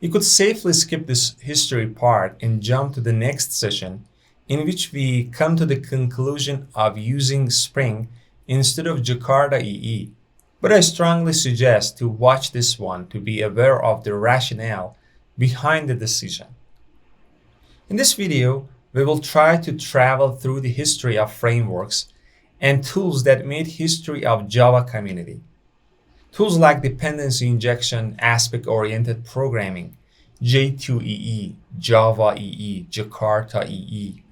You could safely skip this history part and jump to the next session, in which we come to the conclusion of using Spring instead of Jakarta EE. But I strongly suggest to watch this one to be aware of the rationale behind the decision. In this video, we will try to travel through the history of frameworks and tools that made history of Java community. Tools like dependency injection, aspect-oriented programming, J2EE, JavaEE, Jakarta EE,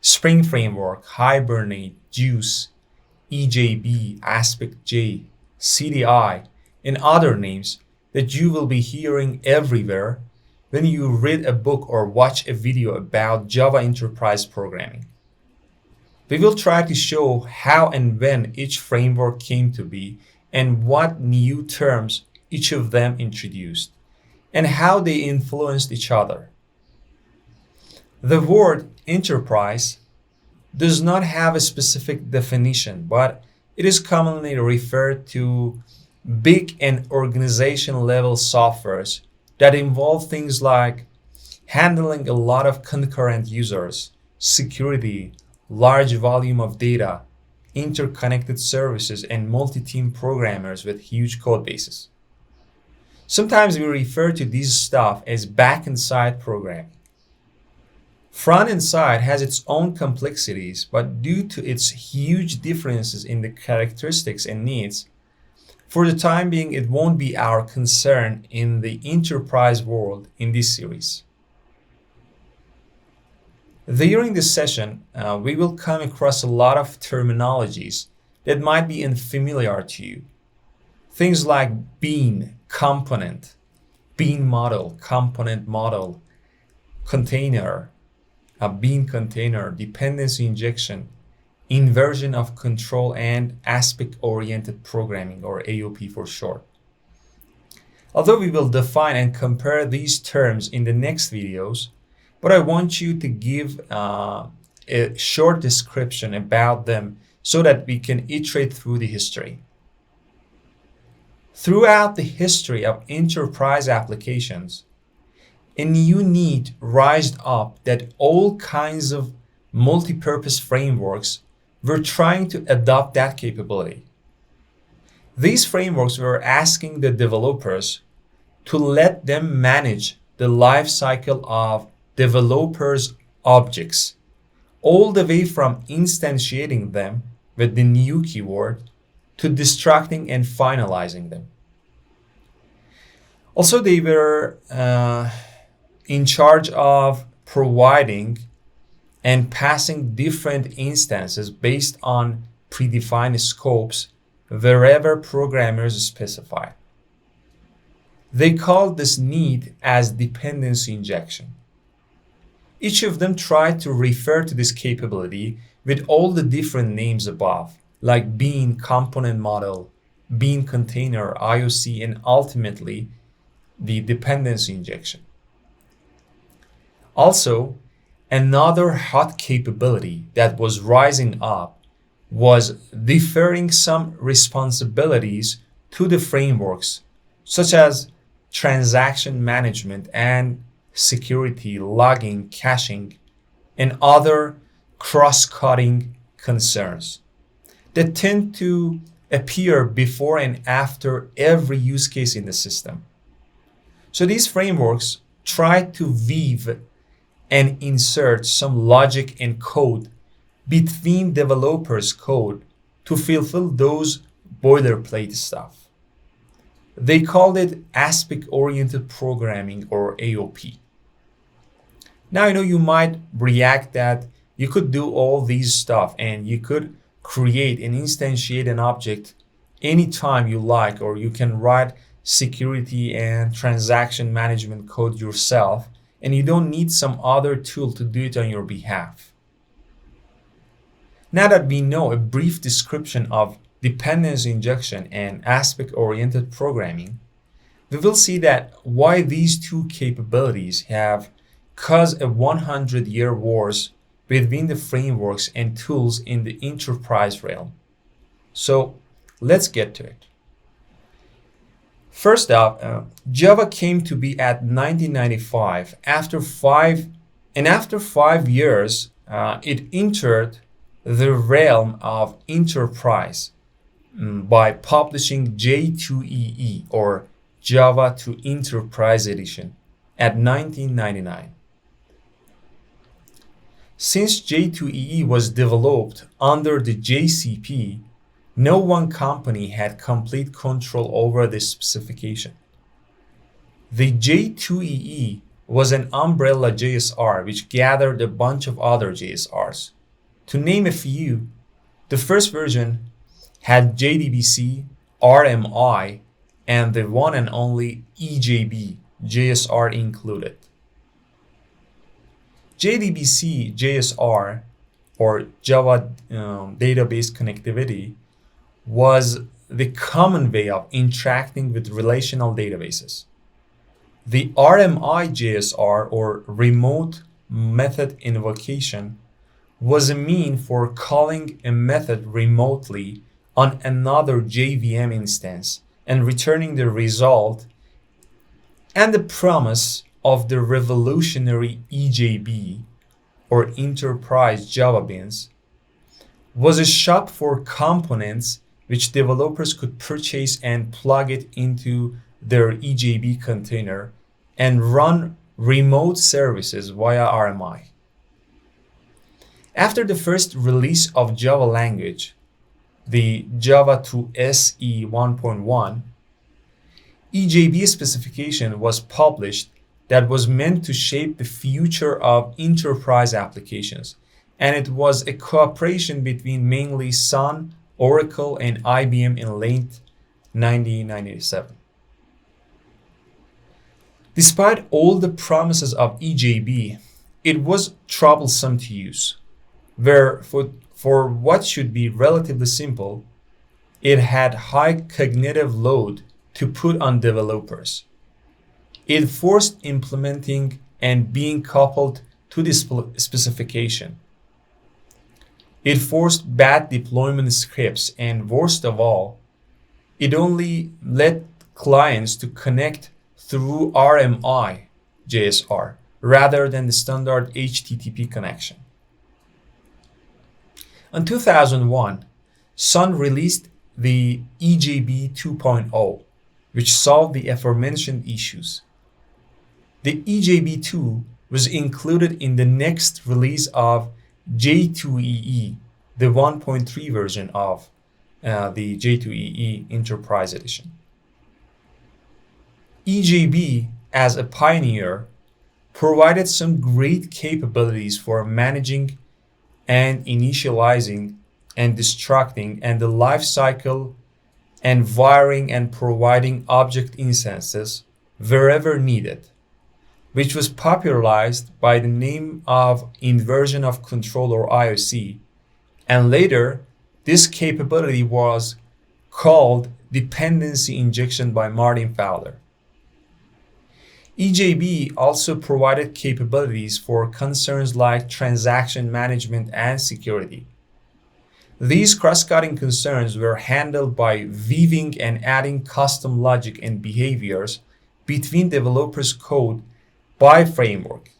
Spring Framework, Hibernate, Guice, EJB, AspectJ, CDI, and other names that you will be hearing everywhere when you read a book or watch a video about Java Enterprise Programming. We will try to show how and when each framework came to be and what new terms each of them introduced, and how they influenced each other. The word enterprise does not have a specific definition, but it is commonly referred to big and organization level softwares that involve things like handling a lot of concurrent users, security, large volume of data, interconnected services, and multi-team programmers with huge code bases. Sometimes we refer to these stuff as back-end side programming. Front-end side has its own complexities, but due to its huge differences in the characteristics and needs, for the time being, it won't be our concern in the enterprise world in this series. During this session, we will come across a lot of terminologies that might be unfamiliar to you. Things like bean, component, bean model, component model, container, a bean container, dependency injection, inversion of control, and aspect-oriented programming, or AOP for short. Although we will define and compare these terms in the next videos, but I want you to give a short description about them so that we can iterate through the history. Throughout the history of enterprise applications, a new need rised up that all kinds of multi-purpose frameworks were trying to adopt that capability. These frameworks were asking the developers to let them manage the life cycle of developers' objects, all the way from instantiating them with the new keyword to destructing and finalizing them. Also, they were in charge of providing and passing different instances based on predefined scopes wherever programmers specify. They called this need as dependency injection. Each of them tried to refer to this capability with all the different names above, like bean, component model, bean container, IOC, and ultimately the dependency injection. Also, another hot capability that was rising up was deferring some responsibilities to the frameworks, such as transaction management and security, logging, caching, and other cross-cutting concerns that tend to appear before and after every use case in the system. So these frameworks try to weave and insert some logic and code between developers' code to fulfill those boilerplate stuff. They called it aspect-oriented programming, or AOP. Now I know you might react that you could do all these stuff and you could create and instantiate an object anytime you like, or you can write security and transaction management code yourself, and you don't need some other tool to do it on your behalf. Now that we know a brief description of dependency injection and aspect-oriented programming, we will see that why these two capabilities have caused a 100-year wars between the frameworks and tools in the enterprise realm. So let's get to it. First up, Java came to be at 1995. After 5 years, it entered the realm of enterprise by publishing J2EE, or Java to Enterprise Edition, at 1999. Since J2EE was developed under the JCP, no one company had complete control over this specification. The J2EE was an umbrella JSR which gathered a bunch of other JSRs. To name a few, the first version had JDBC, RMI, and the one and only EJB JSR included. JDBC JSR, or Java Database Connectivity, was the common way of interacting with relational databases. The RMI JSR, or Remote Method Invocation, was a mean for calling a method remotely on another JVM instance and returning the result, and the promise of the revolutionary EJB, or Enterprise Java Beans, was a shop for components which developers could purchase and plug it into their EJB container and run remote services via RMI. After the first release of Java language, the Java to SE 1.1, EJB specification was published that was meant to shape the future of enterprise applications, and it was a cooperation between mainly Sun, Oracle, and IBM in late 1997. Despite all the promises of EJB, it was troublesome to use, where for what should be relatively simple, it had high cognitive load to put on developers. It forced implementing and being coupled to the specification. It forced bad deployment scripts, and worst of all, it only let clients to connect through RMI JSR rather than the standard HTTP connection. In 2001, Sun released the EJB 2.0, which solved the aforementioned issues. The EJB2 was included in the next release of J2EE, the 1.3 version of the J2EE Enterprise Edition. EJB, as a pioneer, provided some great capabilities for managing and initializing and destructing and the life cycle and wiring and providing object instances wherever needed, which was popularized by the name of Inversion of Control, or IOC, and later this capability was called dependency injection by Martin Fowler. EJB also provided capabilities for concerns like transaction management and security. These cross-cutting concerns were handled by weaving and adding custom logic and behaviors between developers' code by framework.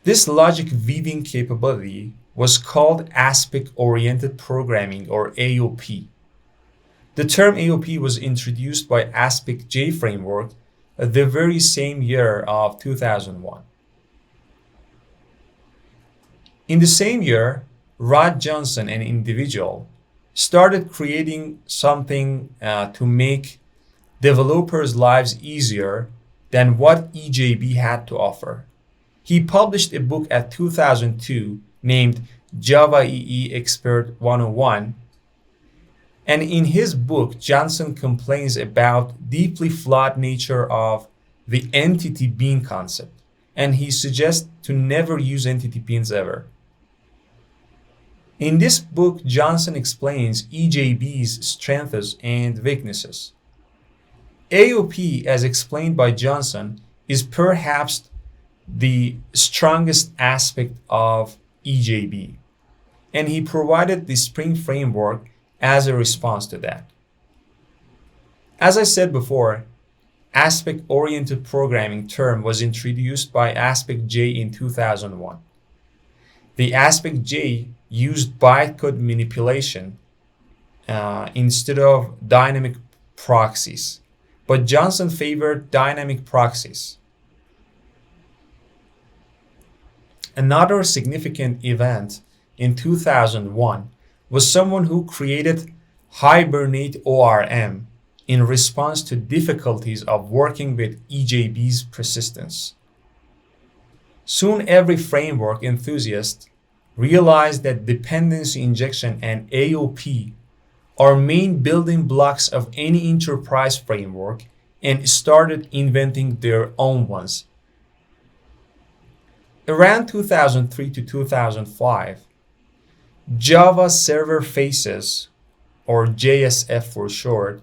This logic weaving capability was called Aspect-Oriented Programming, or AOP. The term AOP was introduced by Aspect-J framework the very same year of 2001. In the same year, Rod Johnson, an individual, started creating something to make developers' lives easier than what EJB had to offer. He published a book at 2002 named JavaEE Expert 101, and in his book, Johnson complains about deeply flawed nature of the entity bean concept, and he suggests to never use entity beans ever. In this book, Johnson explains EJB's strengths and weaknesses. AOP, as explained by Johnson, is perhaps the strongest aspect of EJB, and he provided the Spring framework as a response to that. As I said before, aspect-oriented programming term was introduced by Aspect J in 2001. The Aspect J used bytecode manipulation instead of dynamic proxies, but Johnson favored dynamic proxies. Another significant event in 2001 was someone who created Hibernate ORM in response to difficulties of working with EJB's persistence. Soon every framework enthusiast realized that dependency injection and AOP are main building blocks of any enterprise framework and started inventing their own ones. Around 2003 to 2005, Java Server Faces, or JSF for short,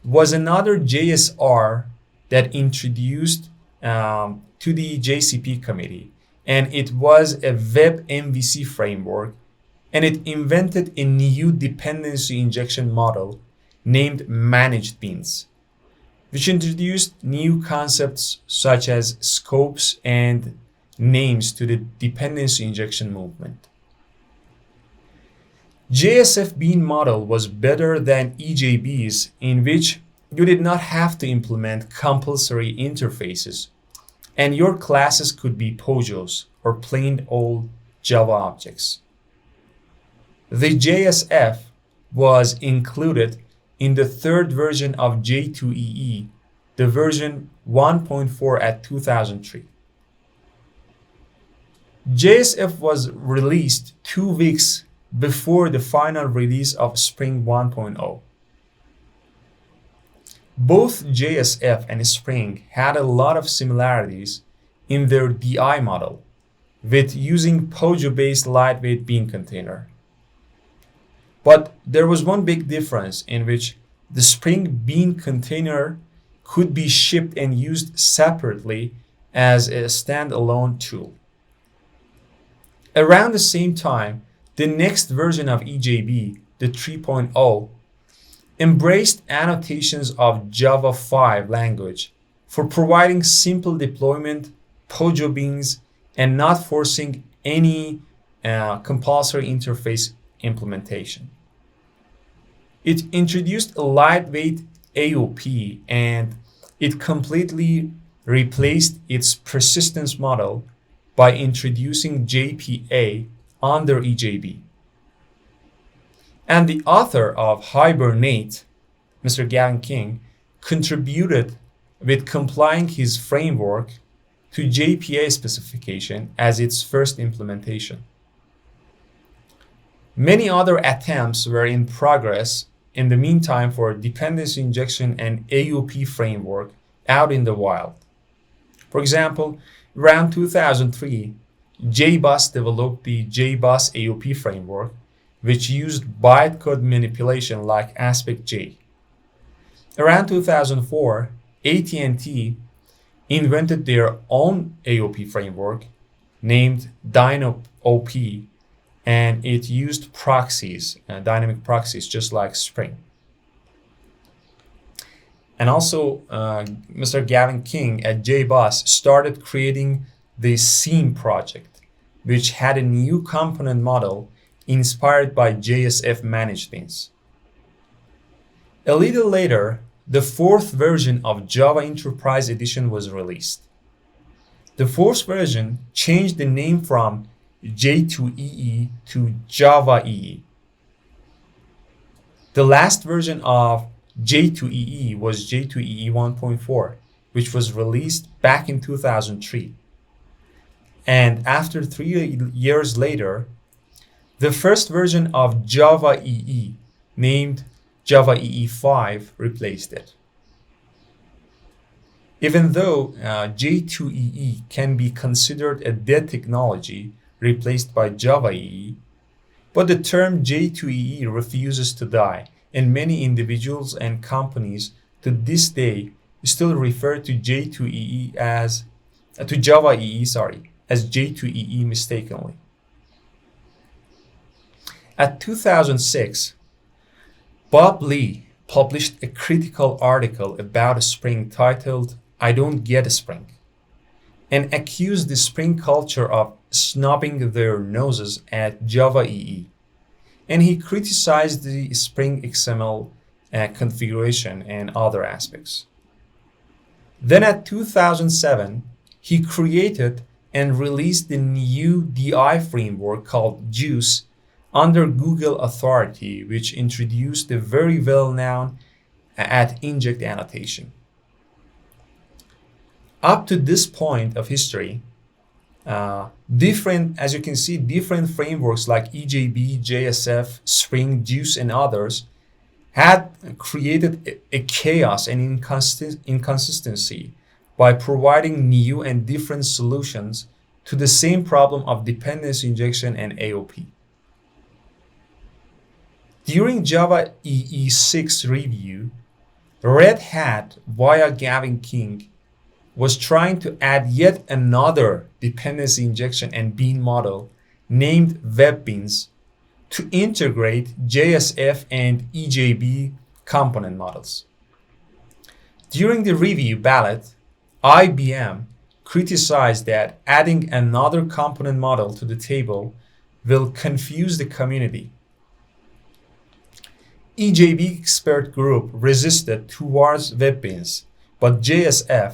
was another JSR that introduced to the JCP committee, and it was a web MVC framework, and it invented a new dependency injection model named managed beans, which introduced new concepts such as scopes and names to the dependency injection movement. JSF bean model was better than EJB's, in which you did not have to implement compulsory interfaces, and your classes could be POJOs or plain old Java objects. The JSF was included in the third version of J2EE, the version 1.4 at 2003. JSF was released 2 weeks before the final release of Spring 1.0. Both JSF and Spring had a lot of similarities in their DI model, with using POJO-based lightweight bean container. But there was one big difference in which the Spring bean container could be shipped and used separately as a standalone tool. Around the same time, the next version of EJB, the 3.0, embraced annotations of Java 5 language for providing simple deployment, POJO beans, and not forcing any compulsory interface implementation. It introduced a lightweight AOP, and it completely replaced its persistence model by introducing JPA under EJB. And the author of Hibernate, Mr. Gavin King, contributed with complying his framework to JPA specification as its first implementation. Many other attempts were in progress in the meantime for dependency injection and AOP framework out in the wild. For example, around 2003, JBus developed the JBus AOP framework, which used bytecode manipulation like Aspect J. Around 2004, AT&T invented their own AOP framework named DynaOP, and it used proxies, dynamic proxies, just like Spring. And also, Mr. Gavin King at JBus started creating the Seam project, which had a new component model inspired by JSF managed beans. A little later, the fourth version of Java Enterprise Edition was released. The fourth version changed the name from J2EE to JavaEE. The last version of J2EE was J2EE 1.4, which was released back in 2003. And after 3 years later, the first version of JakartaEE, named JakartaEE 5, replaced it. Even though J2EE can be considered a dead technology replaced by JavaEE, but the term J2EE refuses to die, and many individuals and companies to this day still refer to J2EE as as J2EE mistakenly. At 2006, Bob Lee published a critical article about a Spring titled "I Don't Get a Spring," and accused the Spring culture of snubbing their noses at JavaEE. And he criticized the Spring XML configuration and other aspects. Then at 2007, he created and released the new DI framework called Guice under Google authority, which introduced the very well-known @inject annotation. Up to this point of history, as you can see, different frameworks like EJB, JSF, Spring, Guice, and others had created a chaos and inconsistency by providing new and different solutions to the same problem of dependency injection and AOP. During JavaEE 6 review, Red Hat, via Gavin King, was trying to add yet another dependency injection and bean model named WebBeans to integrate JSF and EJB component models. During the review ballot, IBM criticized that adding another component model to the table will confuse the community. EJB expert group resisted towards WebBeans, but JSF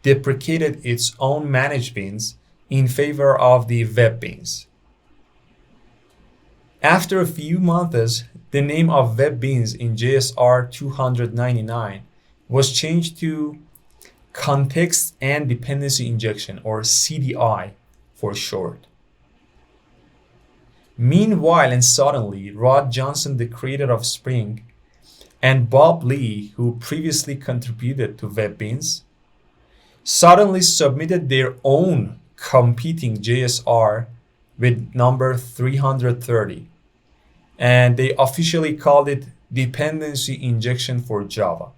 deprecated its own managed beans in favor of the WebBeans. After a few months, the name of WebBeans in JSR 299 was changed to Context and Dependency Injection, or CDI for short. Meanwhile and suddenly, Rod Johnson, the creator of Spring, and Bob Lee, who previously contributed to WebBeans, suddenly submitted their own competing JSR with number 330, and they officially called it Dependency Injection for Java.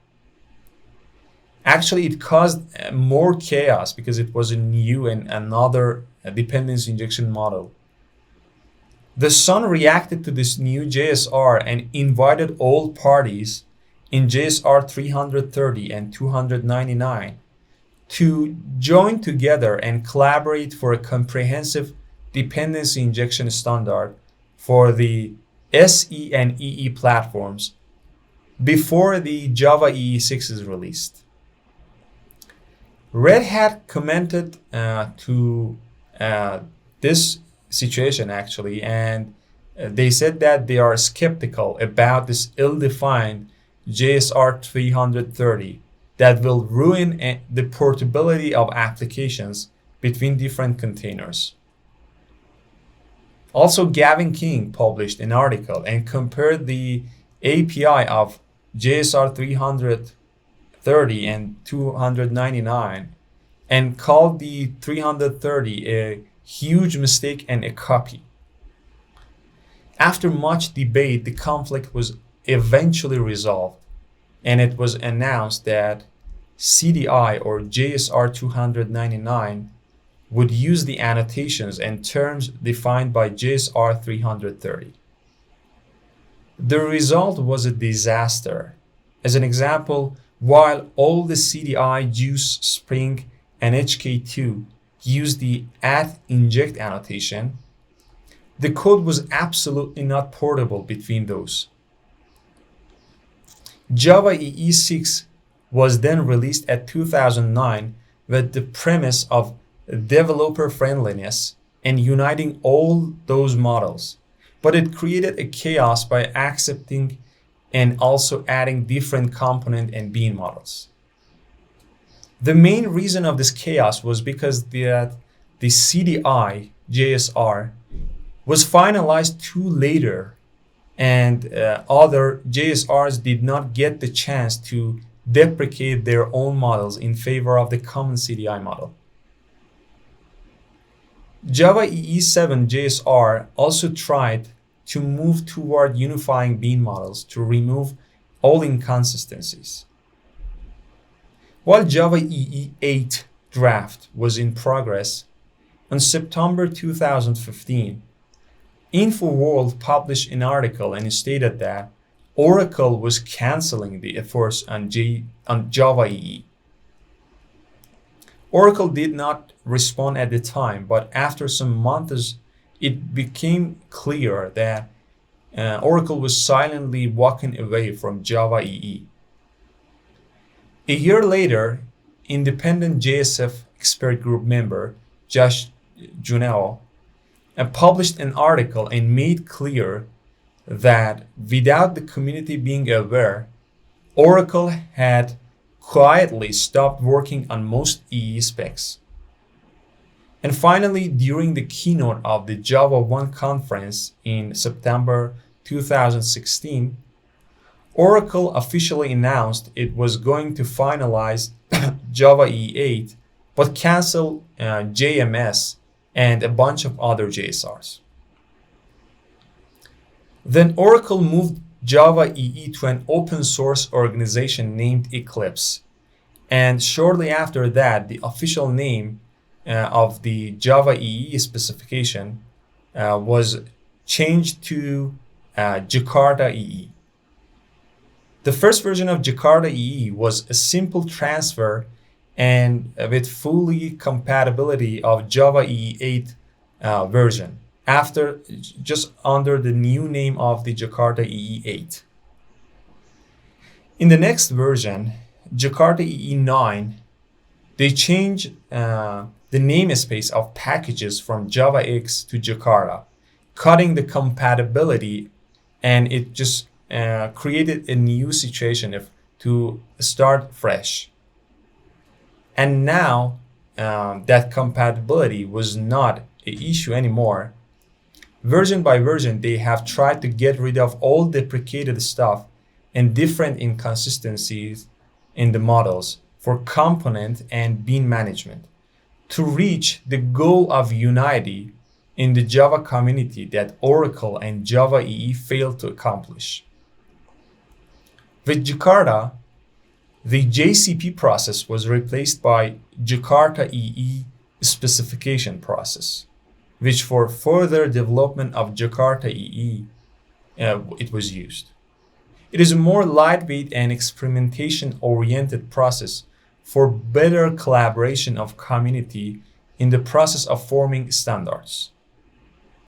Actually, it caused more chaos because it was a new and another dependency injection model. The Sun reacted to this new JSR and invited all parties in JSR 330 and 299 to join together and collaborate for a comprehensive dependency injection standard for the SE and EE platforms before the Java EE 6 is released. Red Hat commented to this situation actually, and they said that they are skeptical about this ill-defined JSR 330 that will ruin the portability of applications between different containers. Also, Gavin King published an article and compared the API of JSR 330 and 299 and called the 330 a huge mistake and a copy. After much debate, the conflict was eventually resolved, and it was announced that CDI, or JSR 299, would use the annotations and terms defined by JSR 330. The result was a disaster. As an example, while all the CDI, Guice, Spring, and HK2 used the @inject annotation, the code was absolutely not portable between those. Java EE 6 was then released at 2009 with the premise of developer friendliness and uniting all those models, but it created a chaos by accepting and also adding different component and bean models. The main reason of this chaos was because the CDI JSR was finalized too later, and other JSRs did not get the chance to deprecate their own models in favor of the common CDI model. Java EE 7 JSR also tried to move toward unifying bean models to remove all inconsistencies. While Java EE 8 draft was in progress, in September 2015, InfoWorld published an article and stated that Oracle was canceling the efforts on Java EE. Oracle did not respond at the time, but after some months, it became clear that Oracle was silently walking away from Java EE. A year later, independent JSF expert group member Ch0 published an article and made clear that without the community being aware, Oracle had quietly stopped working on most EE specs. And finally, during the keynote of the Java 1 conference in September 2016, Oracle officially announced it was going to finalize Java EE 8, but cancel JMS and a bunch of other JSRs. Then Oracle moved Java EE to an open source organization named Eclipse. And shortly after that, the official name of the Java EE specification was changed to Jakarta EE. The first version of Jakarta EE was a simple transfer and with fully compatibility of Java EE 8 version after just under the new name of the Jakarta EE 8. In the next version, Jakarta EE 9, they changed the namespace of packages from JavaX to Jakarta, cutting the compatibility, and it just created a new situation to start fresh. And now that compatibility was not an issue anymore. Version by version, they have tried to get rid of all deprecated stuff and different inconsistencies in the models for component and bean management to reach the goal of unity in the Java community that Oracle and Java EE failed to accomplish. With Jakarta, the JCP process was replaced by Jakarta EE specification process, which for further development of Jakarta EE, it was used. It is a more lightweight and experimentation-oriented process for better collaboration of community in the process of forming standards.